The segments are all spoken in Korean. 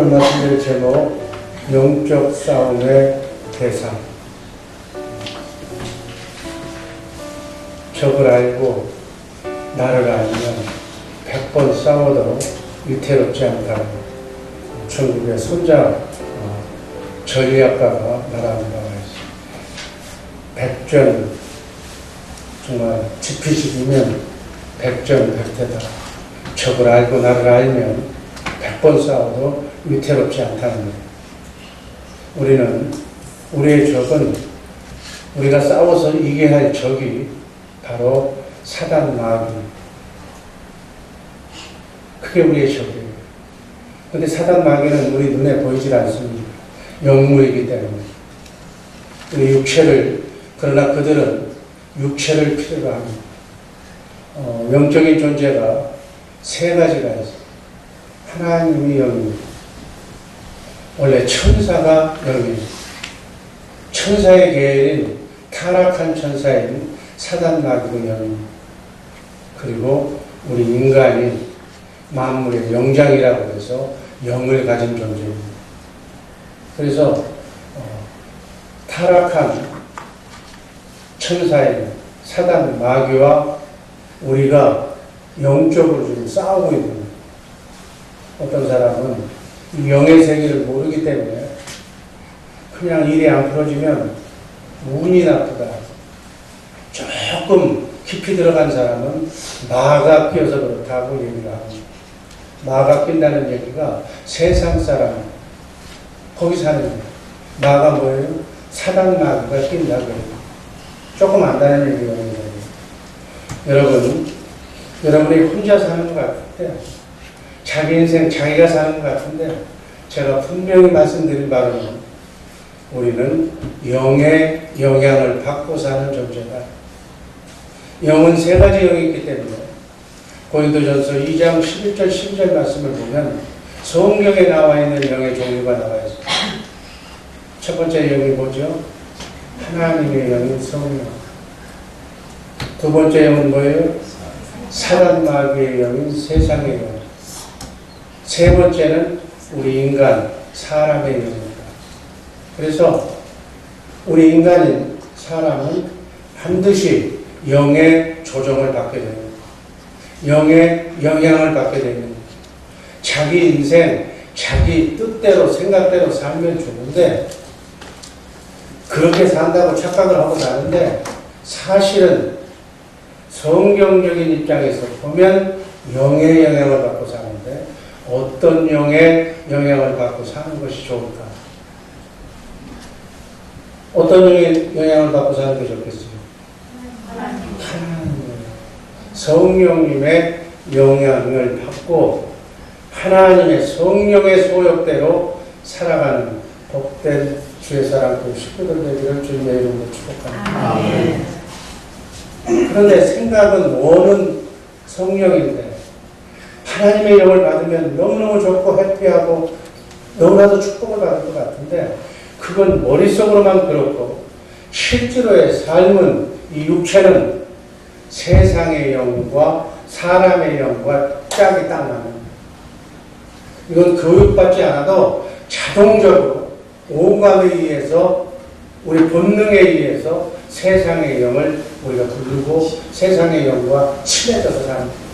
오늘 말씀드릴 제목, 영적 싸움의 대상. 적을 알고 나를 알면 100번 싸워도 위태롭지 않다. 중국의 손자 전략가가 말하는 바가 있어요. 백전, 정말 지피지기면 백전백태다. 적을 알고 나를 알면 100번 싸워도 위태롭지 않다는 거예요. 우리는, 우리의 적은, 우리가 싸워서 이겨야 할 적이 바로 사단 마귀. 그게 우리의 적이에요. 근데 사단 마귀는 우리 눈에 보이질 않습니다. 영물이기 때문에. 우리 육체를, 그러나 그들은 육체를 필요로 합니다. 영적인 존재가 세 가지가 있어요. 하나님이 영입니다. 원래 천사가 영입니다. 천사의 계열인 타락한 천사인 사단 마귀도 영입니다. 그리고 우리 인간이 만물의 영장이라고 해서 영을 가진 존재입니다. 그래서 타락한 천사인 사단 마귀와 우리가 영적으로 지금 싸우고 있는 거예요. 어떤 사람은 이 영의 세계를 모르기 때문에 그냥 일이 안 풀어지면 운이 나쁘다. 조금 깊이 들어간 사람은 마가 끼어서 그렇다고 얘기를 합니다. 마가 낀다는 얘기가 세상 사람, 거기 사는 거예요. 마가 뭐예요? 사단 마귀가 낀다고 해요. 조금 안다는 얘기예요. 여러분이 혼자 사는 것 같은데, 자기 인생 자기가 사는 것 같은데, 제가 분명히 말씀드린 바로는 우리는 영의 영향을 받고 사는 존재다. 영은 세 가지 영이 있기 때문에 고린도전서 2장 11절 12절 말씀을 보면 성경에 나와 있는 영의 종류가 나와 있습니다. 첫 번째 영이 뭐죠? 하나님의 영인 성령. 두 번째 영은 뭐예요? 사단 마귀의 영인 세상의 영. 세 번째는 우리 인간, 사람의 영입니다. 그래서 우리 인간인 사람은 반드시 영의 조정을 받게 됩니다. 영의 영향을 받게 됩니다. 자기 인생, 자기 뜻대로, 생각대로 살면 좋은데, 그렇게 산다고 착각을 하고 사는데, 사실은 성경적인 입장에서 보면 영의 영향을 받고 사는데, 어떤 영의 영향을 받고 사는 것이 좋을까? 어떤 영의 영향을 받고 사는 게 좋겠어요? 하나님. 성령님의 영향을 받고 하나님의 성령의 소욕대로 살아가는 복된 주의 사랑과 식구들 되기를 주님의 이름으로 축복합니다. 아멘. 그런데 생각은 원은 성령인데 하나님의 영을 받으면 너무너무 좋고 해피하고 너무나도 축복을 받을 것 같은데 그건 머릿속으로만 그렇고 실제로의 삶은 이 육체는 세상의 영과 사람의 영과 짝이 딱 맞는 이건 교육받지 않아도 자동적으로 오감에 의해서 우리 본능에 의해서 세상의 영을 우리가 부르고 세상의 영과 친해져서 사는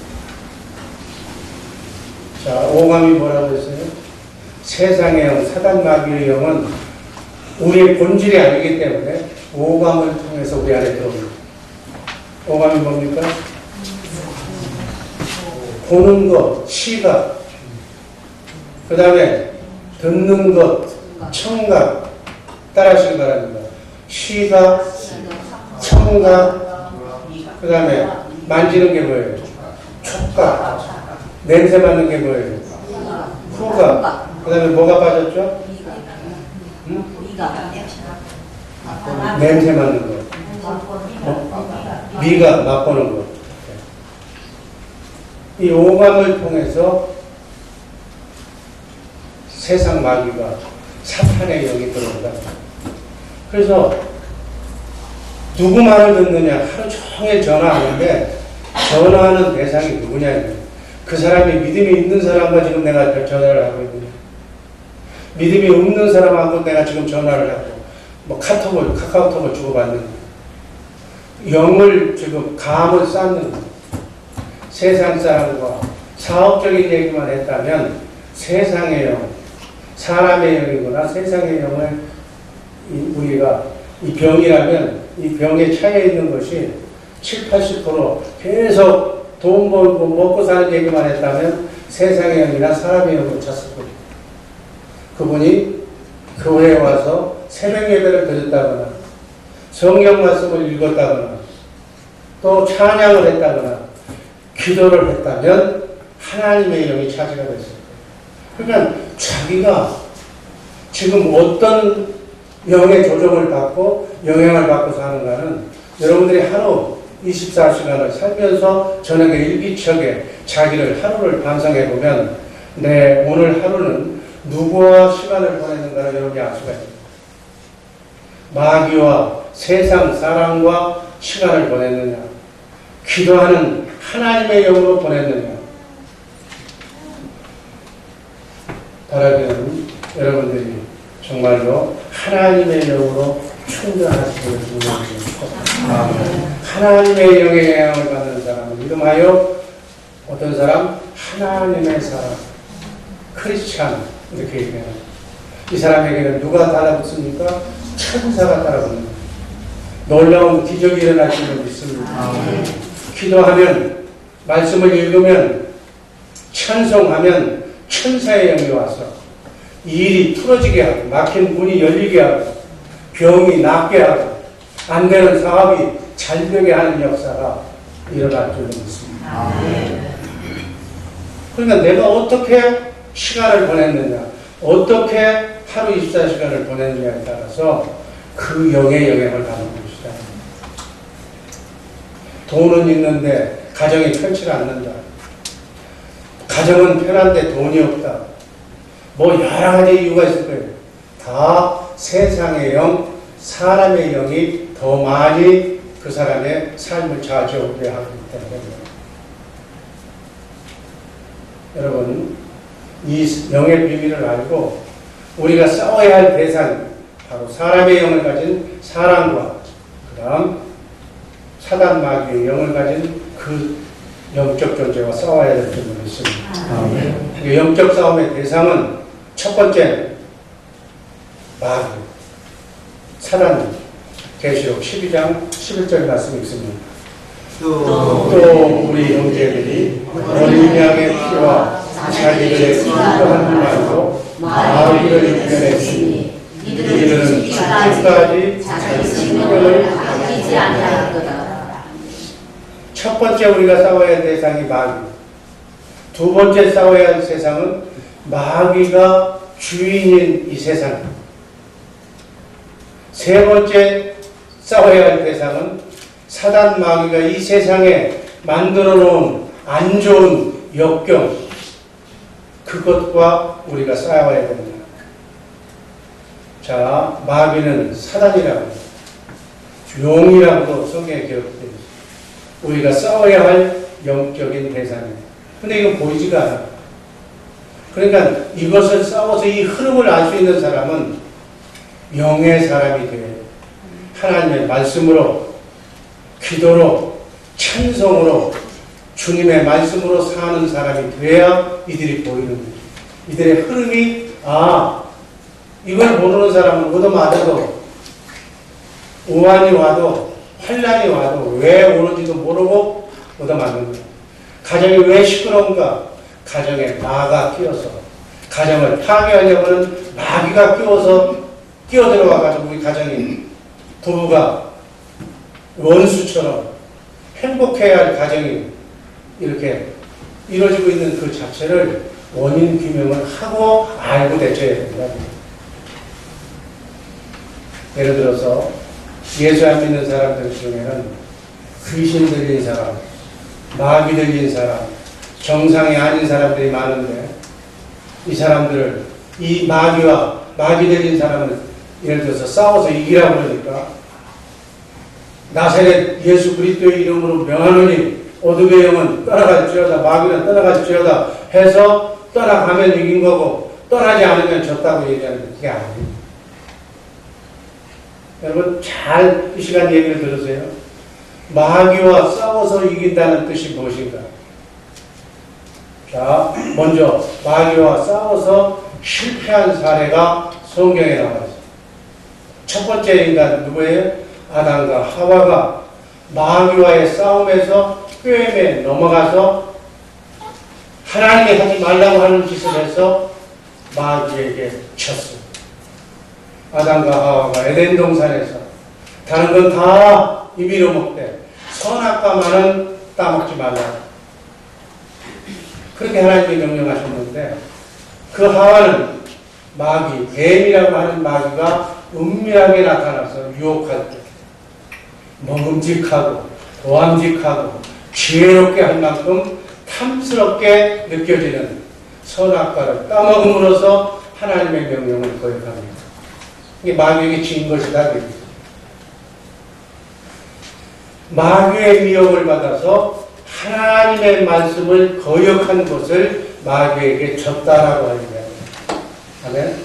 자, 오감이 뭐라고 했어요? 세상의 영, 사단 마귀의 영은 우리의 본질이 아니기 때문에 오감을 통해서 우리 안에 들어옵니다. 오감이 뭡니까? 보는 것, 시각, 그 다음에 듣는 것, 청각, 따라하시기 바랍니다. 시각, 청각, 그 다음에 만지는 게 뭐예요? 촉각, 냄새 맡는 게 뭐예요? 후각, 그 다음에 뭐가 빠졌죠? 응? 냄새 맡는 거. 미각, 맛보는 거. 이 오감을 통해서 세상 마귀가 사탄의 영이 들어온다. 그래서 누구 말을 듣느냐 하루 종일 전화하는데 전화하는 대상이 누구냐 그 사람이 믿음이 있는 사람과 지금 내가 전화를 하고 있느냐 믿음이 없는 사람하고 내가 지금 전화를 하고 뭐 카카오톡을 주고받는 거예요. 영을 지금 감을 쌓는 거예요. 세상 사람과 사업적인 얘기만 했다면 세상의 영, 사람의 영이거나 세상의 영을 우리가 이 병이라면 이 병에 차여 있는 것이 7, 80% 계속 돈 벌고 먹고 사는 얘기만 했다면 세상의 영이나 사람의 영을 찼을 거예요. 그분이 교회에 와서 새벽 예배를 드렸다거나 성경 말씀을 읽었다거나 또 찬양을 했다거나 기도를 했다면 하나님의 영이 차지가 됐을 거예요. 그러니까 자기가 지금 어떤 영의 조정을 받고 영향을 받고 사는가는 여러분들이 하루 24시간을 살면서 저녁에 일기척에 자기를 하루를 반성해 보면 내 오늘 하루는 누구와 시간을 보내는가를 여러분이 알 수가 있습니다. 마귀와 세상 사람과 시간을 보냈느냐, 기도하는 하나님의 영으로 보냈느냐. 바라기는 여러분들이 정말로 하나님의 영으로 충전하시기를 기도합니다. 하나님의 영의 영향을 받는 사람은 이름하여 어떤 사람? 하나님의 사람, 크리스찬 이렇게 얘기해요. 이 사람에게는 누가 따라붙습니까? 천사가 따라붙습니다. 놀라운 기적이 일어날 줄을 믿습니다. 기도하면, 말씀을 읽으면, 찬송하면 천사의 영이 와서 일이 풀어지게 하고 막힌 문이 열리게 하고 병이 낫게 하고 안 되는 사업이 잘 되게 하는 역사가 일어날 줄을 믿습니다. 그러니까 내가 어떻게 시간을 보냈느냐, 어떻게 하루 24시간을 보냈느냐에 따라서 그 영의 영향을 받는 것이다. 돈은 있는데 가정이 편치 않는다. 가정은 편한데 돈이 없다. 뭐 여러 가지 이유가 있을 거예요. 다 세상의 영, 사람의 영이 더 많이 그 사람의 삶을 좌지우지하게 하기 때문에 여러분 이 영의 비밀을 알고 우리가 싸워야 할 대상이 바로 사람의 영을 가진 사람과 그 다음 사단 마귀의 영을 가진 그 영적 존재와 싸워야 될 줄을 믿습니다. 영적 싸움의 대상은 첫 번째 마귀, 사단. 계시록 12장 11절 말씀이 있습니다. 또 우리 형제들이 어린 양의 피와 자기들의 인도한 말로 마귀를 이겨냈으니 이들은 지금까지 자기 생명을 아끼지 아니하였도다. 첫 번째 우리가 싸워야 할 대상이 마귀. 두 번째 싸워야 할 세상은 마귀가 주인인 이 세상. 세 번째 싸워야 할 대상은 사단 마귀가 이 세상에 만들어 놓은 안 좋은 역경, 그것과 우리가 싸워야 됩니다. 자, 마귀는 사단이라고, 용이라고도 성경에 기록되어 있습니다. 우리가 싸워야 할 영적인 대상입니다. 근데 이건 보이지가 않아. 그러니까 이것을 싸워서 이 흐름을 알 수 있는 사람은 영의 사람이 돼요. 하나님의 말씀으로, 기도로, 찬송으로, 주님의 말씀으로 사는 사람이 돼야 이들이 보이는 거예요. 이들의 흐름이, 이걸 모르는 사람은 얻어맞아도, 우환이 와도, 환란이 와도 왜 오는지도 모르고 얻어맞는 거예요. 가정이 왜 시끄러운가? 가정에 마가 끼어서, 가정을 파괴하려고 하는 마귀가 끼어들어와가지고 우리 가정이, 부부가 원수처럼 행복해야 할 가정이 이렇게 이루어지고 있는 그 자체를 원인 규명을 하고 알고 대처해야 된다. 예를 들어서 예수 안 믿는 사람들 중에는 귀신 들린 사람, 마귀 들린 사람, 정상이 아닌 사람들이 많은데 이 사람들을, 이 마귀와 마귀 들린 사람을 예를 들어서 싸워서 이기라고 그러니까 나사렛 예수 그리스도의 이름으로 명하노니 어둠의 영은 떠나갈지어다, 마귀는 떠나갈지어다 해서 떠나가면 이긴 거고, 떠나지 않으면 졌다고 얘기하는데 그게 아니에요. 여러분 잘 이 시간 얘기를 들으세요. 마귀와 싸워서 이긴다는 뜻이 무엇인가? 자, 먼저 마귀와 싸워서 실패한 사례가 성경에 나와 있어요. 첫 번째 인간 누구예요? 아담과 하와가 마귀와의 싸움에서 꾀임에 넘어가서 하나님이 하지 말라고 하는 짓을 해서 마귀에게 쳤어요. 아담과 하와가 에덴 동산에서 다른 건 다 임의로 먹되 선악과만은 따먹지 말라. 그렇게 하나님이 명령하셨는데 그 하와는 마귀, 뱀이라고 하는 마귀가 은밀하게 나타나서 유혹할 때 먹음직하고 도함직하고 지혜롭게 할 만큼 탐스럽게 느껴지는 선악과를 따먹음으로써 하나님의 명령을 거역합니다. 이게 마귀에게 진 것이다. 마귀의 미혹을 받아서 하나님의 말씀을 거역한 것을 마귀에게 졌다라고 하는 거예요. 아멘.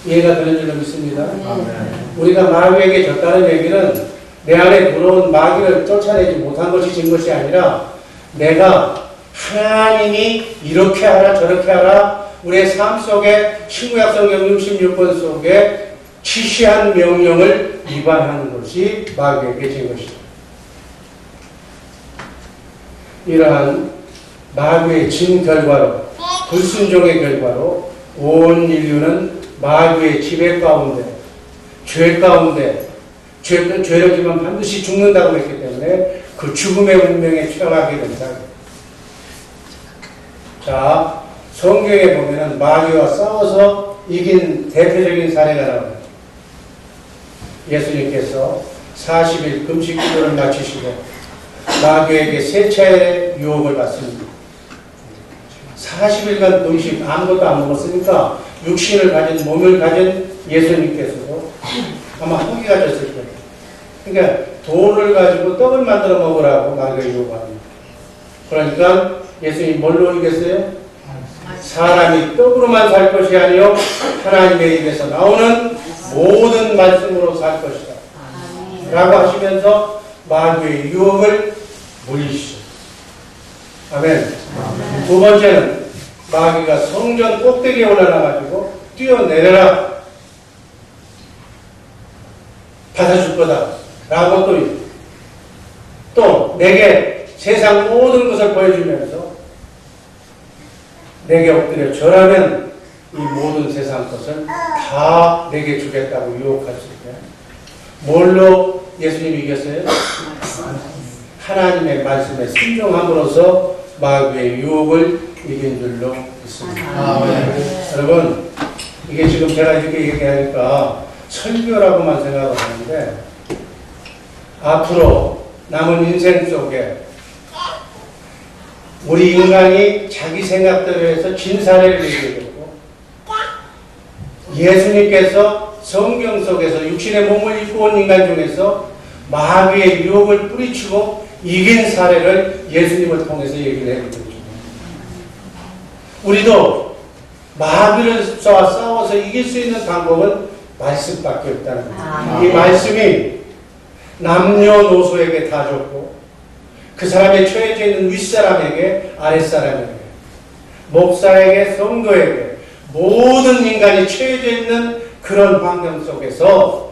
이해가 되는 줄로 믿습니다. 아멘. 우리가 마귀에게 졌다는 얘기는 내 안에 들어온 마귀를 쫓아내지 못한 것이 진 것이 아니라 내가 하나님이 이렇게 하라 저렇게 하라 우리의 삶 속에 신구약성경 66권 속에 지시한 명령을 위반하는 것이 마귀에게 진 것이다. 이러한 마귀의 진 결과로 불순종의 결과로 온 인류는 마귀의 지배 가운데 죄 가운데 죄를 지면 반드시 죽는다고 했기 때문에 그 죽음의 운명에 처하게 된다. 자, 성경에 보면은 마귀와 싸워서 이긴 대표적인 사례가 나옵니다. 예수님께서 40일 금식 기도를 마치시고 마귀에게 세 차례 유혹을 받습니다. 40일간 금식 아무것도 안 먹었으니까 육신을 가진 몸을 가진 예수님께서도 아마 허기가 졌을 거예요. 그러니까 돌을 가지고 떡을 만들어 먹으라고 마귀가 유혹합니다. 그러니까 예수님이 뭘로 이겼어요? 사람이 떡으로만 살 것이 아니요 하나님의 입에서 나오는 모든 말씀으로 살 것이다 라고 하시면서 마귀의 유혹을 물리시죠. 아멘. 두 번째는 마귀가 성전 꼭대기에 올라가가지고 뛰어내려라 받아줄 거다 라고 또 내게 세상 모든 것을 보여주면서 내게 엎드려 절하면 이 모든 세상 것을 다 내게 주겠다고 유혹했을 때 뭘로 예수님이 이겼어요? 하나님의 말씀에 순종함으로써 마귀의 유혹을 이긴 줄로 믿습니다. 여러분 이게 지금 제가 이렇게 얘기하니까 설교라고만 생각을 하는데 앞으로 남은 인생 속에 우리 인간이 자기 생각대로 해서 진 사례를 얘기해 주고 예수님께서 성경 속에서 육신의 몸을 입고 온 인간 중에서 마귀의 유혹을 뿌리치고 이긴 사례를 예수님을 통해서 얘기를 해주고 우리도 마귀를 싸워서 이길 수 있는 방법은 말씀밖에 없다는 거예요. 이 말씀이 남녀노소에게 다 줬고 그 사람의 처해져 있는 윗사람에게 아랫사람에게 목사에게 성도에게 모든 인간이 처해져 있는 그런 환경 속에서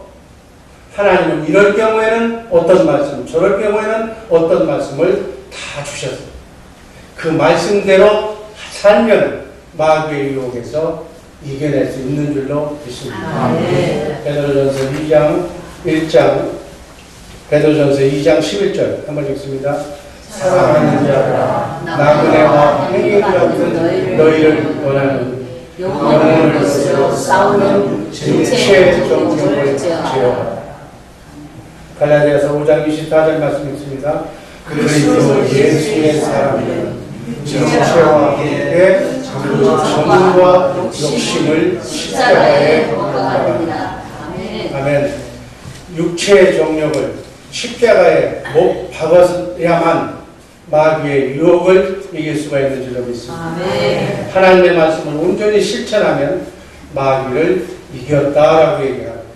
하나님은 이럴 경우에는 어떤 말씀, 저럴 경우에는 어떤 말씀을 다 주셨어요. 그 말씀대로 살면 마귀의 유혹에서 이겨낼 수 있는 줄로 믿습니다. 베드로전서 1장 베드로전서 2장 11절 한번 읽습니다. 사랑하는 자들아 나그네와 행위 같은 너희를 원하는 영혼을 거스려 싸우는 육체의 정욕을 제어하라. 갈라디아서 5장 24절 말씀 읽습니다. 그리스도 예수의 사람은 육체와 함께 정욕과 욕심을 십자가에 못 박았느니라. 아멘. 육체의 정욕을 십자가에 못 박아야만 마귀의 유혹을 이길 수가 있는 줄로 믿습니다. 아멘. 하나님의 말씀을 온전히 실천하면 마귀를 이겼다라고 얘기합니다.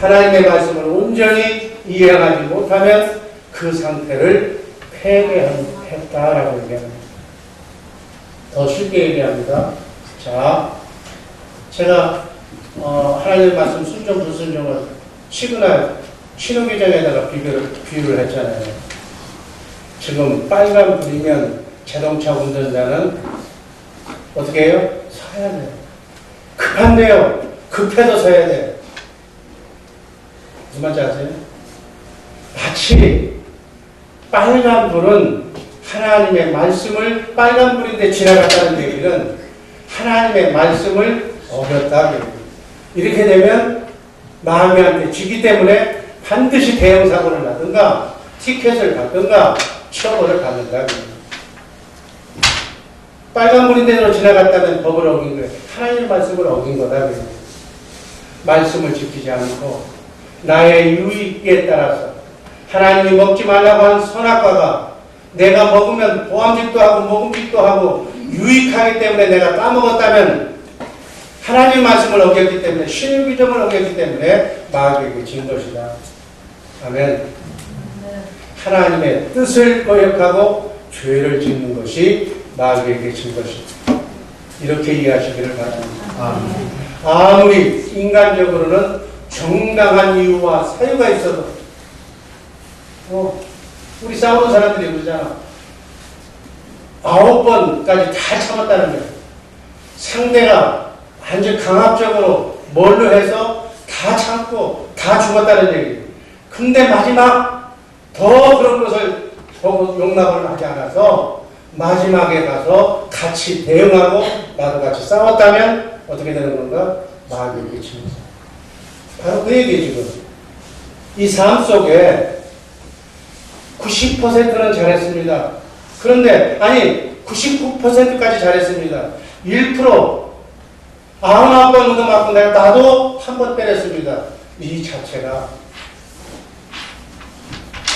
하나님의 말씀을 온전히 이해하지 못하면 그 상태를 패배했다라고 얘기합니다. 더 쉽게 얘기합니다. 자, 제가 하나님의 말씀 순종 불순종을 신호기전에다가 비유를 했잖아요. 지금 빨간 불이면 자동차 운전자는 어떻게 해요? 서야 돼요. 급한데요. 급해도 서야 돼요. 무슨 말인지 아세요? 마치 빨간 불은 하나님의 말씀을 빨간 불인데 지나갔다는 얘기는 하나님의 말씀을 어겼다. 이렇게 되면 마귀한테 지기 때문에 반드시 대형사고를 나든가 티켓을 받든가 처벌을 받는다. 빨간 불인데로 지나갔다면 법을 어긴 거예요. 하나님의 말씀을 어긴 거다. 말씀을 지키지 않고 나의 유익에 따라서 하나님이 먹지 말라고 한 선악과가 내가 먹으면 보암직도 하고 먹음직도 하고 유익하기 때문에 내가 까먹었다면 하나님의 말씀을 어겼기 때문에 신유기점을 어겼기 때문에 마귀에게 진 것이다. 아멘. 하나님의 뜻을 거역하고 죄를 짓는 것이 마귀에게 진 것이다. 이렇게 이해하시기를 바랍니다. 아무리 인간적으로는 정당한 이유와 사유가 있어도 우리 싸우는 사람들이 그러잖아. 9번까지 다 참았다는 거예요. 상대가 완전 강압적으로 뭘로 해서 다 참고 다 죽었다는 얘기예요. 근데 마지막 더 그런 것을 용납을 하지 않아서 마지막에 가서 같이 대응하고 나도 같이 싸웠다면 어떻게 되는 건가? 마귀에게 치면서. 바로 그 얘기예요, 지금. 이 삶 속에 90%는 잘했습니다. 그런데, 99%까지 잘했습니다. 1%, 99번 얻어맞고 나도 한 번 때렸습니다. 이 자체가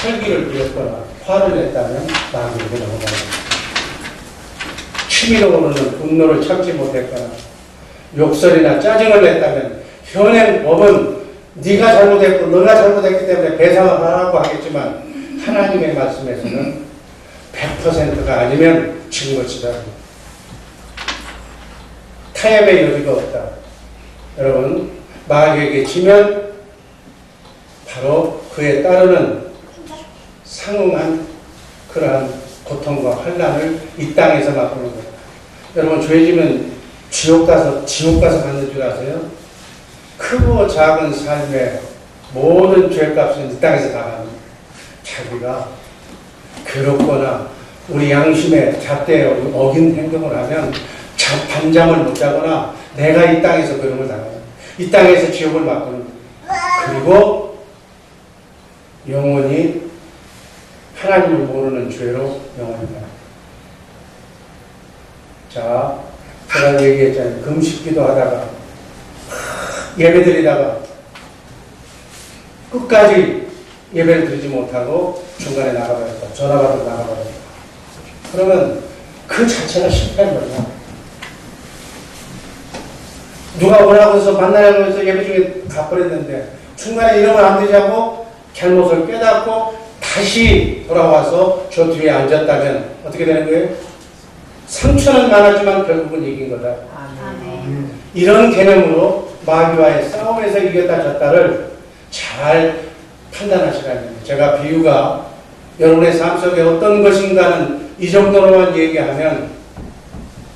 혈기를 부렸거나 화를 냈다면 마귀에게 넘어가는 겁니다. 치밀어 오르는 분노를 참지 못했거나 욕설이나 짜증을 냈다면 현행 법은 네가 잘못했고 너가 잘못했기 때문에 배상을 하라고 하겠지만 하나님의 말씀에서는 100%가 아니면 진 것이다. 타협의 여지가 없다. 여러분, 마귀에게 지면 바로 그에 따르는 상응한 그러한 고통과 환난을 이 땅에서 맛보는 거예요. 여러분, 죄지면 지옥 가서 받는 줄 아세요? 크고 작은 삶의 모든 죄값은 이 땅에서 다 받는 거예요. 자기가 괴롭거나 우리 양심의 잣대에 어긴 행동을 하면 밤잠을 못 자거나 내가 이 땅에서 괴로움을 당하는 거예요. 이 땅에서 지옥을 맛보는 거예요. 그리고 영원히 하나님을 모르는 죄로 영원히 가요. 자, 제가 얘기했잖아요. 금식기도 하다가 예배 드리다가 끝까지 예배를 드리지 못하고 중간에 나가버렸다. 전화 받으러 나가버렸다. 그러면 그 자체가 실패한 거야. 누가 오라고 해서 만나라고 해서 예배 중에 가버렸는데 중간에 이러면 안 되지 하고 잘못을 깨닫고 다시 돌아와서 저 뒤에 앉았다면 어떻게 되는 거예요? 상처는 많았지만 결국은 이긴 거다. 아멘. 이런 개념으로 마귀와의 싸움에서 이겼다 졌다를 잘 판단하시라는 거예요. 제가 비유가 여러분의 삶 속에 어떤 것인가는 이 정도로만 얘기하면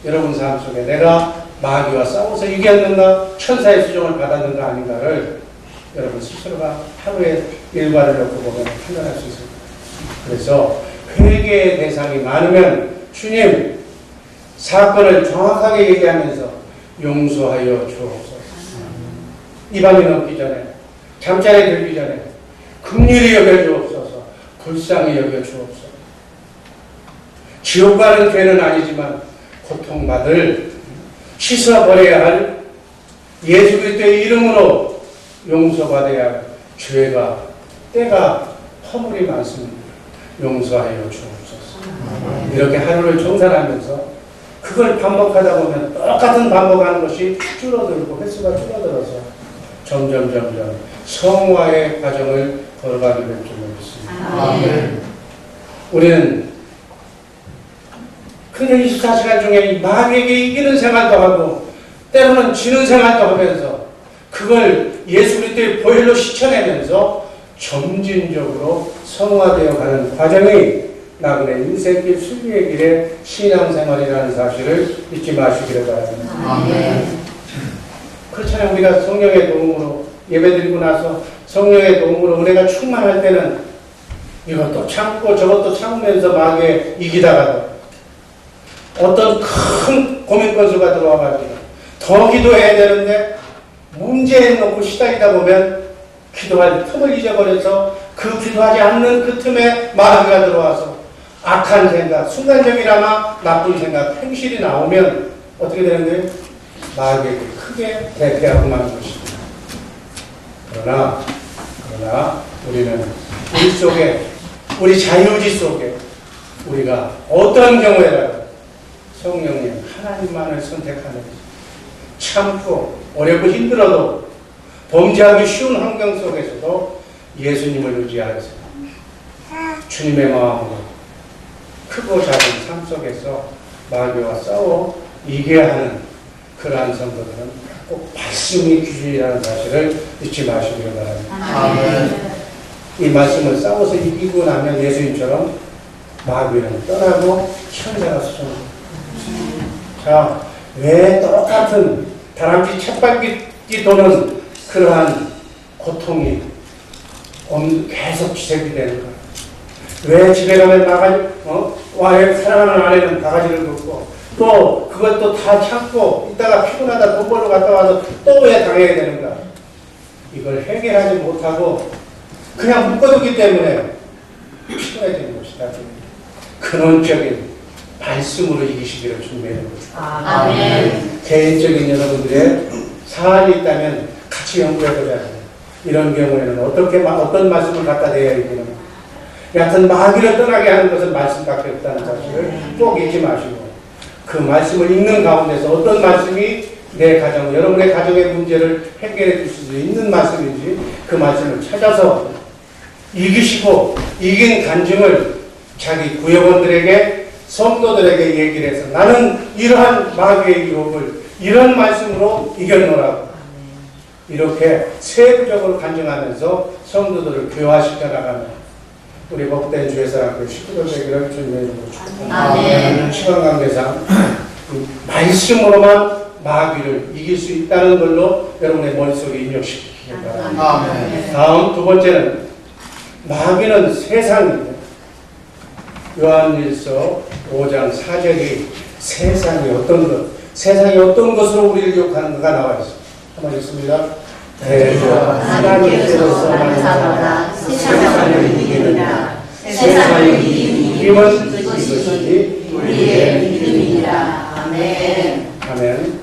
여러분 삶 속에 내가 마귀와 싸워서 이겼는가 천사의 수종을 받았는가 아닌가를 여러분 스스로가 하루의 일과를 놓고 보면 판단할 수 있습니다. 그래서 회개의 대상이 많으면 주님 사건을 정확하게 얘기하면서 용서하여 주옵소서. 이 밤이 넘기 전에 잠자리에 들기 전에 긍휼히 여겨 주옵소서. 불쌍히 여겨 주옵소서. 지옥 가는 죄는 아니지만 고통받을 씻어버려야 할 예수 그리스도의 이름으로 용서받아야 할 죄가 때가 허물이 많습니다. 용서하여 주옵소서. 이렇게 하루를 정산하면서 그걸 반복하다 보면 똑같은 반복하는 것이 줄어들고 횟수가 줄어들어서 점점 성화의 과정을 걸어가게 될 줄 믿습니다. 우리는 그냥 24시간 중에 마귀에게 이기는 생활도 하고 때로는 지는 생활도 하면서 그걸 예수 그리스도의 보혈로 씻어내면서 점진적으로 성화되어 가는 과정이 나그네 인생길 순리의 길의 신앙생활이라는 사실을 잊지 마시기를 바랍니다. 그렇잖아요. 우리가 성령의 도움으로 예배드리고 나서 성령의 도움으로 은혜가 충만할 때는 이것도 참고 저것도 참으면서 마귀에 이기다가도 어떤 큰 고민 건수가 들어와가지고 더 기도해야 되는데 문제에 놓고 시달리다 보면 기도할 틈을 잊어버려서 그 기도하지 않는 그 틈에 마귀가 들어와서 악한 생각, 순간적이나마 나쁜 생각, 행실이 나오면 어떻게 되는데 마귀에게 크게 대패하고 마는 것입니다. 그러나 우리는 우리 속에, 우리 자유의지 속에 우리가 어떤 경우에라도 성령님 하나님만을 선택하는 참고 어렵고 힘들어도 범죄하기 쉬운 환경 속에서도 예수님을 의지하여서 주님의 마음으로 크고 작은 삶 속에서 마귀와 싸워 이겨야 하는 그러한 성도들은 꼭 말씀이 기준이라는 사실을 잊지 마시기를 바랍니다. 이 말씀을 싸워서 이기고 나면 예수님처럼 마귀는 떠나고 천사가 수정합니다. 자, 왜 똑같은 다람쥐 쳇바퀴 도는 그러한 고통이 계속 지속이 되는가? 왜 집에 가면 사랑하는 아내는 바가지를 긋고 또 그것도 다 참고 있다가 피곤하다 돈 벌러 갔다 와서 또 왜 당해야 되는가? 이걸 해결하지 못하고 그냥 묶어두기 때문에 피곤해지는 것이다. 근원적인 말씀으로 이기시기를 준비하는 것입니다. 아멘. 개인적인 여러분들의 사안이 있다면 같이 연구해보자. 이런 경우에는 어떤 말씀을 갖다 대야 이기는가? 여하튼 마귀를 떠나게 하는 것은 말씀밖에 없다는 사실을 꼭 잊지 마시고 그 말씀을 읽는 가운데서 어떤 말씀이 내 가정, 여러분의 가정의 문제를 해결해 줄 수 있는 말씀인지 그 말씀을 찾아서 이기시고 이긴 간증을 자기 구역원들에게 성도들에게 얘기를 해서 나는 이러한 마귀의 유혹을 이런 말씀으로 이겨노라고 이렇게 세부적으로 간증하면서 성도들을 교화시켜 나가는 우리 복된 주의 사랑들 식구들 되기를 주님의 이름으로 축복합니다. 시간 관계상 말씀으로만 마귀를 이길 수 있다는 걸로 여러분의 머릿속에 입력시키기 바랍니다. 다음 두 번째는 마귀는 세상입니다. 요한일서 5장 4절이 세상이 어떤 것으로 우리를 유혹하는가가 나와 있습니다. 한번 읽습니다. 대저 하나님께로서 만사보다 세상을 이기느니라. 세상을 이김은 이것이 우리의 믿음이니라. 아멘.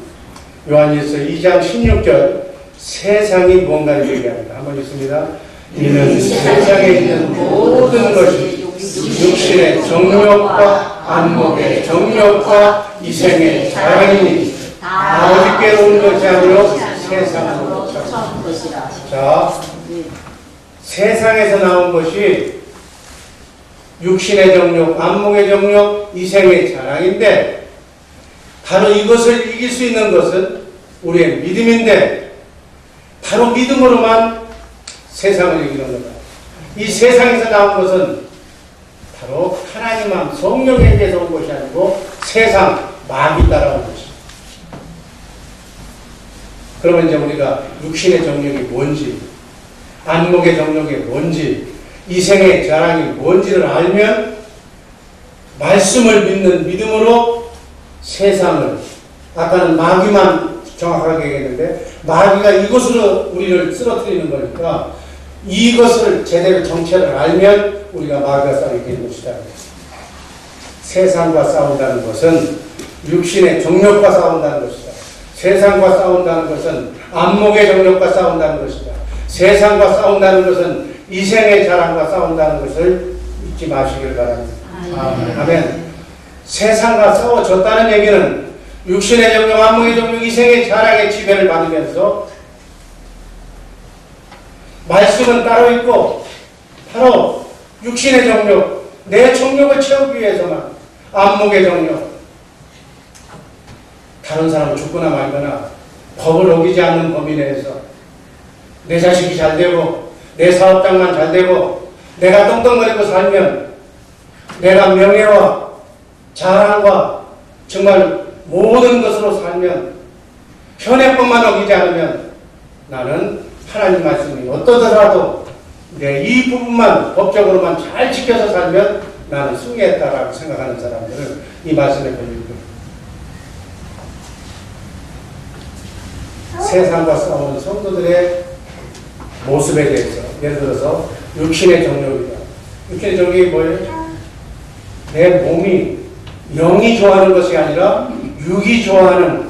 요한일서 2장 16절 세상이 뭔가를 얘기합니다. 한번 읽습니다. 이는 세상에 있는 모든 것이 육신의 정욕과 안목의 정욕과 이생의 자랑이니 다 어디께로 온 것이 아니요 세상으로 온 것이라. 자, 세상에서 나온 것이 육신의 정욕, 안목의 정욕, 이생의 자랑인데 바로 이것을 이길 수 있는 것은 우리의 믿음인데 바로 믿음으로만 세상을 이기는 거다. 이 세상에서 나온 것은 바로 하나님 마음 성령에게서 온 것이 아니고 세상 마귀 따라온 것입니다. 그러면 이제 우리가 육신의 정욕이 뭔지 안목의 정욕이 뭔지 이생의 자랑이 뭔지를 알면 말씀을 믿는 믿음으로 세상을 아까는 마귀만 정확하게 얘기했는데 마귀가 이것으로 우리를 쓰러뜨리는 거니까 이것을 제대로 정체를 알면 우리가 마귀와 싸우게 되는 것이다. 세상과 싸운다는 것은 육신의 정욕과 싸운다는 것이다. 세상과 싸운다는 것은 안목의 정욕과 싸운다는 것이다. 세상과 싸운다는 것은 이생의 자랑과 싸운다는 것을 잊지 마시길 바랍니다. 아멘. 아멘. 세상과 싸워졌다는 얘기는 육신의 정욕, 안목의 정욕, 이생의 자랑의 지배를 받으면서 말씀은 따로 있고 바로 육신의 정욕, 내 정욕을 채우기 위해서만 안목의 정욕, 다른 사람은 죽거나 말거나 법을 어기지 않는 범위 내에서 내 자식이 잘 되고 내 사업장만 잘 되고 내가 떵떵거리고 살면 내가 명예와 자랑과 정말 모든 것으로 살면 현행법만 어기지 않으면 나는 하나님 말씀이 어떠더라도 내 이 부분만 법적으로만 잘 지켜서 살면 나는 승리했다라고 생각하는 사람들은 이 말씀에 걸리고 세상과 싸우는 성도들의 모습에 대해서 예를 들어서 육신의 정욕이다. 육신의 정욕이 뭐예요? 내 몸이 영이 좋아하는 것이 아니라 육이 좋아하는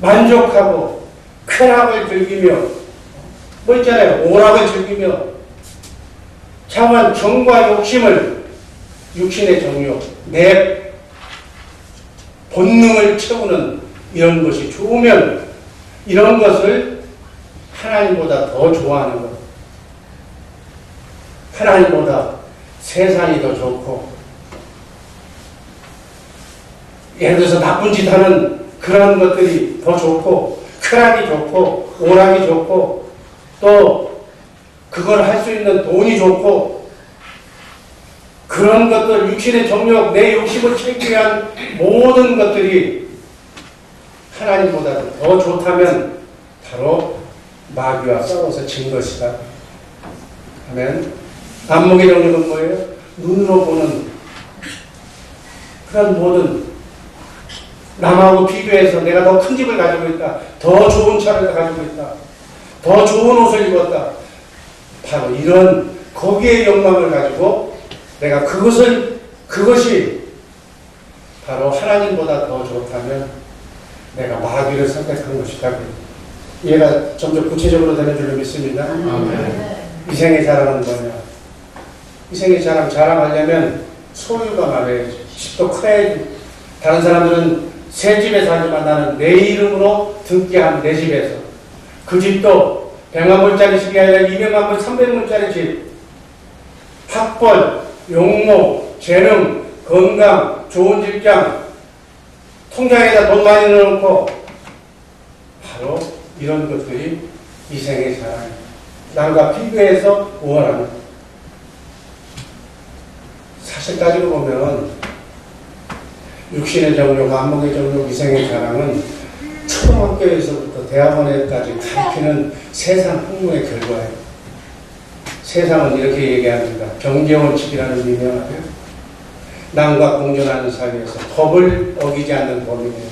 만족하고 쾌락을 즐기며 뭐 있잖아요. 오락을 즐기며 참한 정과 욕심을 육신의 정욕, 내 본능을 채우는 이런 것이 좋으면 이런 것을 하나님보다 더 좋아하는 것. 하나님보다 세상이 더 좋고 예를 들어서 나쁜 짓 하는 그런 것들이 더 좋고 쾌락이 좋고 오락이 좋고 또 그걸 할 수 있는 돈이 좋고 그런 것들 육신의 정욕 내 욕심을 채우기 위한 모든 것들이 하나님보다 더 좋다면 바로 마귀와 싸워서 진 것이다. 아멘. 안목의 정욕은 뭐예요? 눈으로 보는 그런 모든 남하고 비교해서 내가 더 큰 집을 가지고 있다. 더 좋은 차를 가지고 있다. 더 좋은 옷을 입었다. 바로 이런 거기에 욕망을 가지고 내가 그것이 바로 하나님보다 더 좋다면 내가 마귀를 선택한 것이다. 이해가 점점 구체적으로 되는 줄로 믿습니다. 이 생의 자랑은 뭐냐? 이 생의 자랑하려면 소유가 많아야지. 집도 커야지. 다른 사람들은 새 집에 살지만 나는 내 이름으로 등기 한 내 집에서 그 집도 100만 불짜리 집이 아니라 200만 불, 300불짜리 집. 학벌, 용모, 재능, 건강, 좋은 직장, 통장에다 돈 많이 넣어놓고 바로 이런 것들이 이 생의 자랑이에요. 남과 비교해서 원하는 사실 따지고 보면 육신의 정욕, 안목의 정욕, 이생의 자랑은 초등학교에서부터 대학원에까지 가르치는 세상 학문의 결과예요. 세상은 이렇게 얘기합니다. 경제원칙이라는 유명하죠. 남과 공존하는 사회에서 법을 어기지 않는 범위 내에서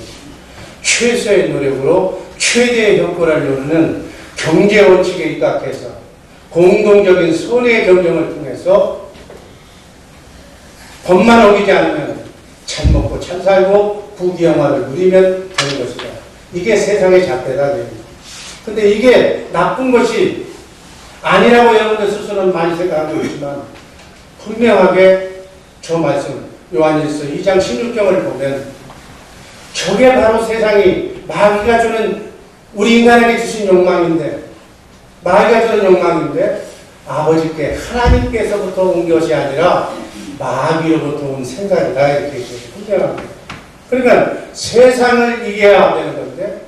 최소의 노력으로 최대의 효과를 누리는 경제원칙에 입각해서 공동적인 선의 경쟁을 통해서 법만 어기지 않으면 잘 먹고 잘 살고 부귀영화를 누리면 되는 것이다. 이게 세상의 잣대다. 근데 이게 나쁜 것이 아니라고 여러분들 스스로는 많이 생각하고 있지만 분명하게 저 말씀 요한일서 2장 16절을 보면 저게 바로 세상이 마귀가 주는 우리 인간에게 주신 욕망인데 마귀가 주는 욕망인데 아버지께 하나님께서부터 온 것이 아니라 마귀로부터 온 생각이다. 이렇게 분명합니다. 그러니까 세상을 이겨야 되는 건데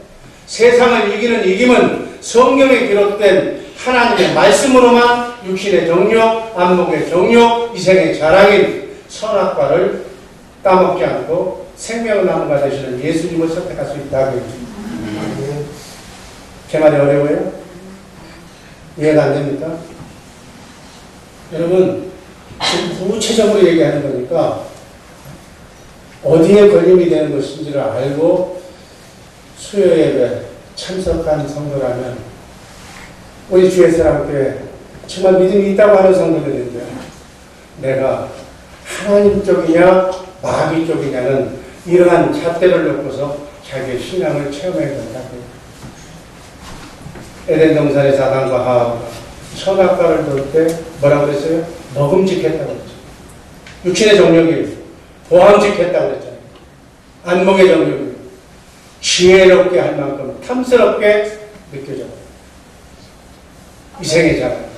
세상을 이기는 이김은 성경에 기록된 하나님의 말씀으로만 육신의 정욕, 안목의 정욕, 이생의 자랑인 선악과를 따먹지 않고 생명을 나무가 되시는 예수님을 선택할 수 있다. 제 말이 어려워요? 이해가 안 됩니까? 여러분 지금 구체적으로 얘기하는 거니까 어디에 걸림이 되는 것인지를 알고 수요예배 참석한 성도라면 우리 주의사람께 정말 믿음이 있다고 하는 성도들인데 내가 하나님 쪽이냐 마귀 쪽이냐는 이러한 잣대를 놓고서 자기의 신앙을 체험해야 된다고요. 에덴 동산의 사단과 하와가 선악과를 놓을 때 뭐라고 그랬어요? 먹음직했다고 그랬죠. 육신의 정력이 보함직했다고 그랬잖아요. 안목의 정력이 지혜롭게 할 만큼 탐스럽게 느껴져요. 이생의 자랑.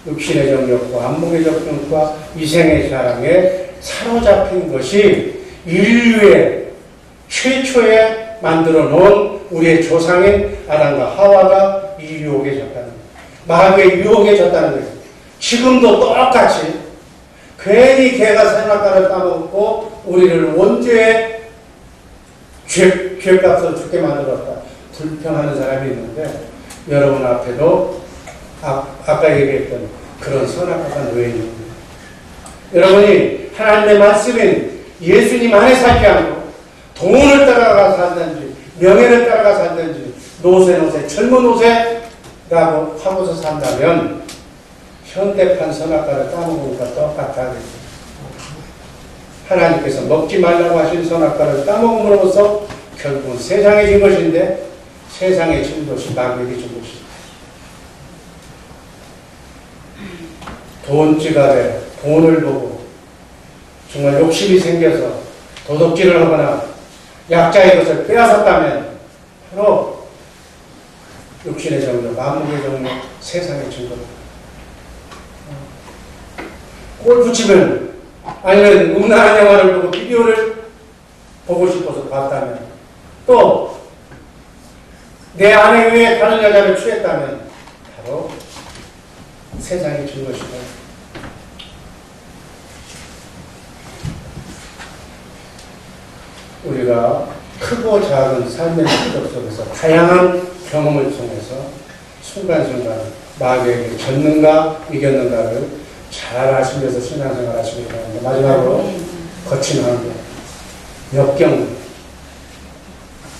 육신의 정력과 안목의 정력과 이생의 자랑에 사로잡힌 것이 인류의 최초에 만들어 놓은 우리의 조상인 아담과 하와가 이 유혹에 졌다는 거예요. 마귀의 유혹에 졌다는 거예요. 지금도 똑같이 괜히 개가 생각가를 따먹고 우리를 원죄의 죄값을 죽게 만들었다. 불평하는 사람이 있는데 여러분 앞에도 아까 얘기했던 그런 선악과가 놓여있는 거예요. 여러분이 하나님의 말씀인 예수님 안에 살지 않고 돈을 따라가 살든지 명예를 따라가 살든지 노세 젊은 노세라고 하고서 산다면 현대판 선악과를 따먹으니까 똑같아겠죠. 하나님께서 먹지 말라고 하신 선악과를 따먹음으로써 결국은 세상에 진 것인데 세상에 진 것이 마귀에게 진 것이다. 돈지갑에 돈을 보고 정말 욕심이 생겨서 도둑질을 하거나 약자의 것을 빼앗았다면 바로 육신의 정력, 마음의 정력, 세상의 증거. 골프 치면 아니면 음란한 영화를 보고 비디오를 보고 싶어서 봤다면 또 내 아내 외에 다른 여자를 취했다면 바로 세상의 증거시다. 우리가 크고 작은 삶의 기적 속에서 다양한 경험을 통해서 순간순간 마귀에게 졌는가 이겼는가를 잘 아시면서 신앙생활 하시기 바랍니다. 마지막으로 거친 환경, 역경.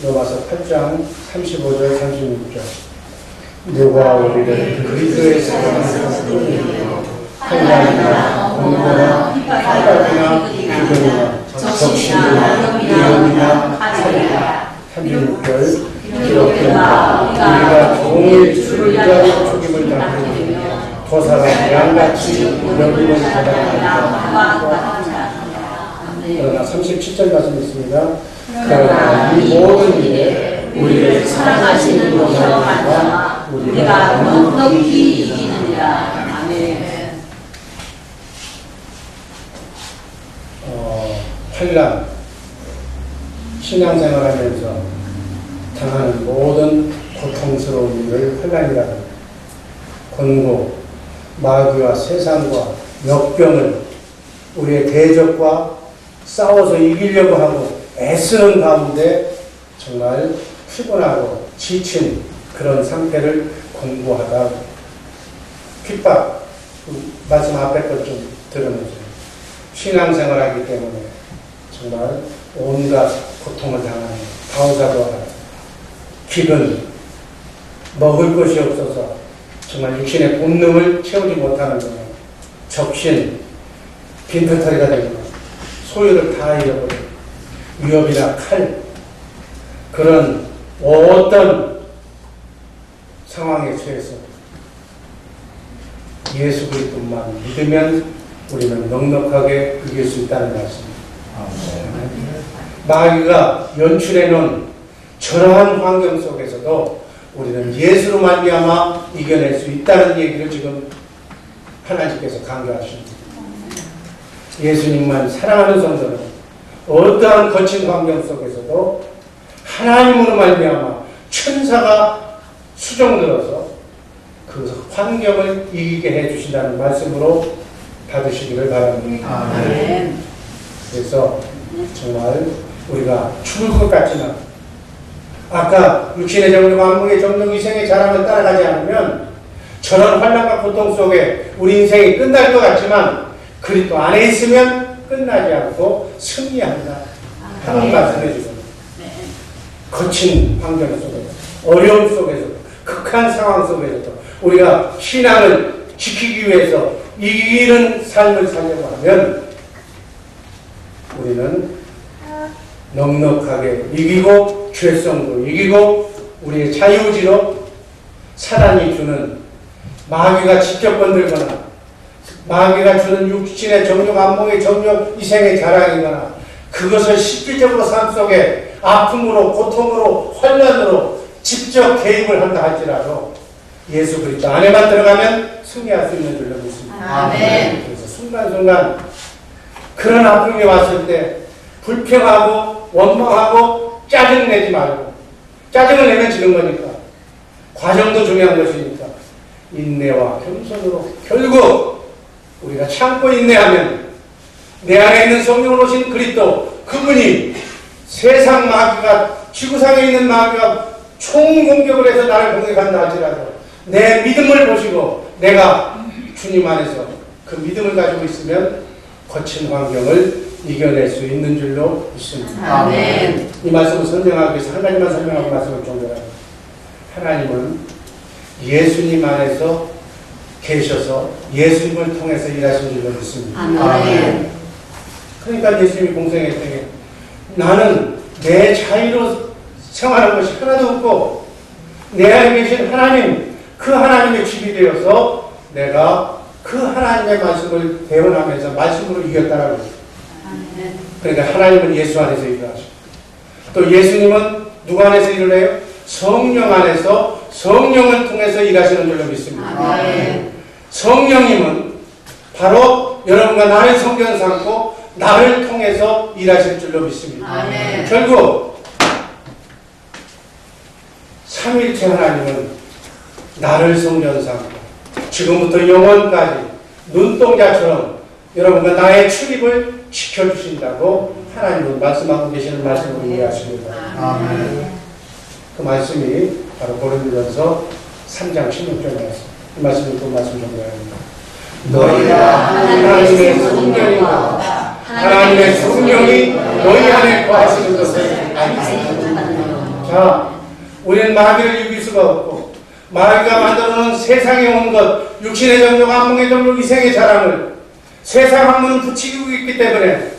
로마서 8장 35절 36절. 누가 우리를 그리스도의 사랑으로 환난이나 공고나 핍박이나 죽음이나 적신이나 위험이나 살이나 36절. 기록된다. 우리가 종일 주를 위하여 죽임을 당하며 도사가 양같이 여기는 사랑하리라. 그러나 37절 말씀 있습니다. 그러나 이 모든 일에 우리를 사랑하시는 분으로 말미암아 우리가 넉넉히 이기느니라. 아멘. 환난, 신앙생활하면서 당하는 모든 고통스러운 일을 환난이라고 합니다. 권고, 마귀와 세상과 역병을 우리의 대적과 싸워서 이기려고 하고 애쓰는 가운데 정말 피곤하고 지친 그런 상태를 권고하다. 핍박, 말씀 앞에 것 좀 들으면서 신앙생활하기 때문에 정말 온갖 고통을 당하는 가오사도 하라. 기근, 먹을 것이 없어서 정말 육신의 본능을 채우지 못하는 거예요. 적신, 빈털터리가 되는 거예요. 소유를 다 잃어버려요. 위협이나 칼, 그런 어떤 상황에 처해서 예수 그리스도만 믿으면 우리는 넉넉하게 이길 수 있다는 말씀입니다. 마귀가 연출해놓은 저러한 환경 속에서도 우리는 예수로 말미암아 이겨낼 수 있다는 얘기를 지금 하나님께서 강조하십니다. 예수님만 사랑하는 성도는 어떠한 거친 환경 속에서도 하나님으로 말미암아 천사가 수정들어서 그 환경을 이기게 해주신다는 말씀으로 받으시기를 바랍니다. 아멘. 그래서 정말 우리가 죽을 것 같지만 아까 육신의 정력, 안목의 정력, 이생의 자랑을 따라가지 않으면 저런 환난과 고통 속에 우리 인생이 끝날 것 같지만 그리스도 안에 있으면 끝나지 않고 승리한다 하는 말씀해 주세요. 거친 환경 속에서, 어려움 속에서, 극한 상황 속에서도 우리가 신앙을 지키기 위해서 이기는 삶을 살려고 하면 우리는 넉넉하게 이기고 죄성도 이기고 우리의 자유의지로 사단이 주는 마귀가 직접 건들거나 마귀가 주는 육신의 정욕, 안목의 정욕, 이생의 자랑이거나 그것을 실질적으로 삶 속에 아픔으로, 고통으로, 환난으로 직접 개입을 한다 할지라도 예수 그리스도 안에만 들어가면 승리할 수 있는 줄로 믿습니다. 아멘. 그래서 순간순간 그런 아픔이 왔을 때 불평하고 원망하고 짜증내지 말고, 짜증을 내면 지는 거니까 과정도 중요한 것이니까 인내와 겸손으로 결국 우리가 참고 인내하면 내 안에 있는 성령으로 오신 그리스도 그분이 세상 마귀가, 지구상에 있는 마귀가 총공격을 해서 나를 공격한다 할지라도 내 믿음을 보시고 내가 주님 안에서 그 믿음을 가지고 있으면 거친 환경을 이겨낼 수 있는 줄로 믿습니다. 아멘. 이 말씀을 설명하기 위해서 한 가지만 설명하고 말씀을 종료합니다. 하나님은 예수님 안에서 계셔서 예수님을 통해서 일하신 줄로 믿습니다. 아멘. 그러니까 예수님이 공생의 때에 나는 내 자유로 생활하는 것이 하나도 없고 내 안에 계신 하나님, 그 하나님의 집이 되어서 내가 그 하나님의 말씀을 대언하면서 말씀으로 이겼다라고 했어요. 그러니까 하나님은 예수 안에서 일을 하십니다. 또 예수님은 누구 안에서 일을 해요? 성령 안에서 성령을 통해서 일하시는 줄로 믿습니다. 아멘. 성령님은 바로 여러분과 나를 성경 삼고 나를 통해서 일하실 줄로 믿습니다. 아멘. 결국 삼위일체 하나님은 나를 성전 삼고 지금부터 영원까지 눈동자처럼 여러분과 나의 출입을 지켜주신다고 하나님은 말씀하고 계시는 말씀으로 이해하십니다. 아멘. 그 말씀이 바로 고린도전서 3장 16절 말씀. 이 말씀을 또 말씀 정리합니다. 너희가 하나님의 성령이고 하나님의 성령이 너희 안에 거하시는 것을 알겠습니다. 자, 우리는 마귀를 이길 수가 없고 마귀가 만들어놓은 세상에 온 것, 육신의 정욕, 안목의 정욕, 이생의 자랑을 세상 학문은 부추기고 있기 때문에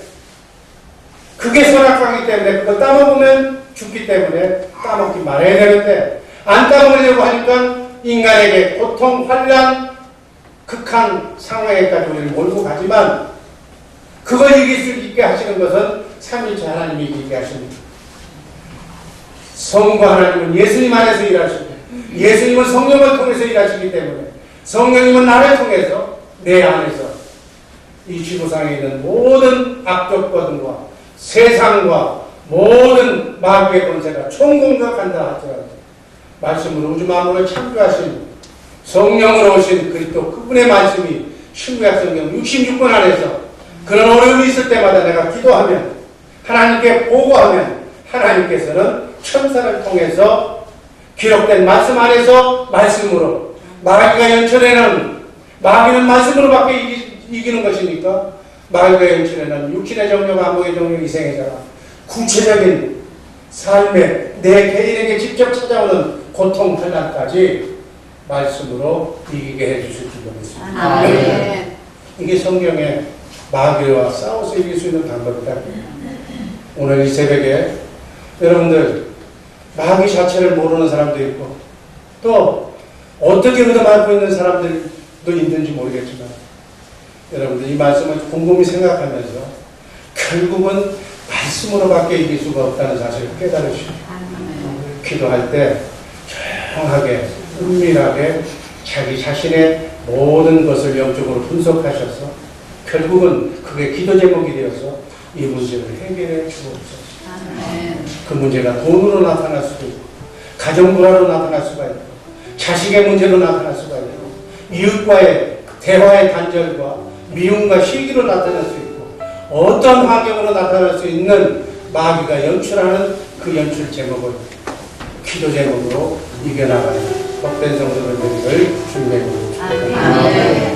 그게 선악과이기 때문에 그거 따먹으면 죽기 때문에 따먹지 말아야 되는데 안 따먹으려고 하니까 인간에게 고통, 환난, 극한 상황에까지 우리를 몰고 가지만 그걸 이길 수 있게 하시는 것은 삼위일체 하나님이 이기게 하십니다. 성부 하나님은 예수님 안에서 일하시고 예수님은 성령을 통해서 일하시기 때문에 성령님은 나를 통해서 내 안에서 이 지구상에 있는 모든 악조건과 세상과 모든 마귀의 권세가 총공격한다 하더라도 말씀으로 우주 만물을 창조하신 성령으로 오신 그리스도 그분의 말씀이 신구약 성경 66권 안에서 그런 어려움이 있을 때마다 내가 기도하면 하나님께 보고하면 하나님께서는 천사를 통해서 기록된 말씀 안에서 말씀으로 마귀가 연출해낸 마귀는 말씀으로밖에 이기는 것이니까 마귀가 연출해낸 육신의 정욕, 안목의 정욕, 이생의 자랑 구체적인 삶에 내 개인에게 직접 찾아오는 고통, 환난까지 말씀으로 이기게 해주실 줄로 믿습니다. 아멘. 이게 성경의 마귀와 싸워서 이길 수 있는 방법이다. 오늘 이 새벽에 여러분들 마귀 자체를 모르는 사람도 있고 또 어떻게 얻어맞고 있는 사람들도 있는지 모르겠지만 여러분들 이 말씀을 곰곰이 생각하면서 결국은 말씀으로밖에 이길 수가 없다는 사실을 깨달으시고 기도할 때 조용하게 은밀하게 자기 자신의 모든 것을 영적으로 분석하셔서 결국은 그게 기도 제목이 되어서 이 문제를 해결해 주옵소서. 그 문제가 돈으로 나타날 수도 있고 가정 불화로 나타날 수가 있고 자식의 문제로 나타날 수가 있고 이웃과의 대화의 단절과 미움과 시기로 나타날 수 있고 어떤 환경으로 나타날 수 있는 마귀가 연출하는 그 연출 제목을 기도 제목으로 이겨나가는 복된 성도들 되기를 주님의 이름으로 축복합니다.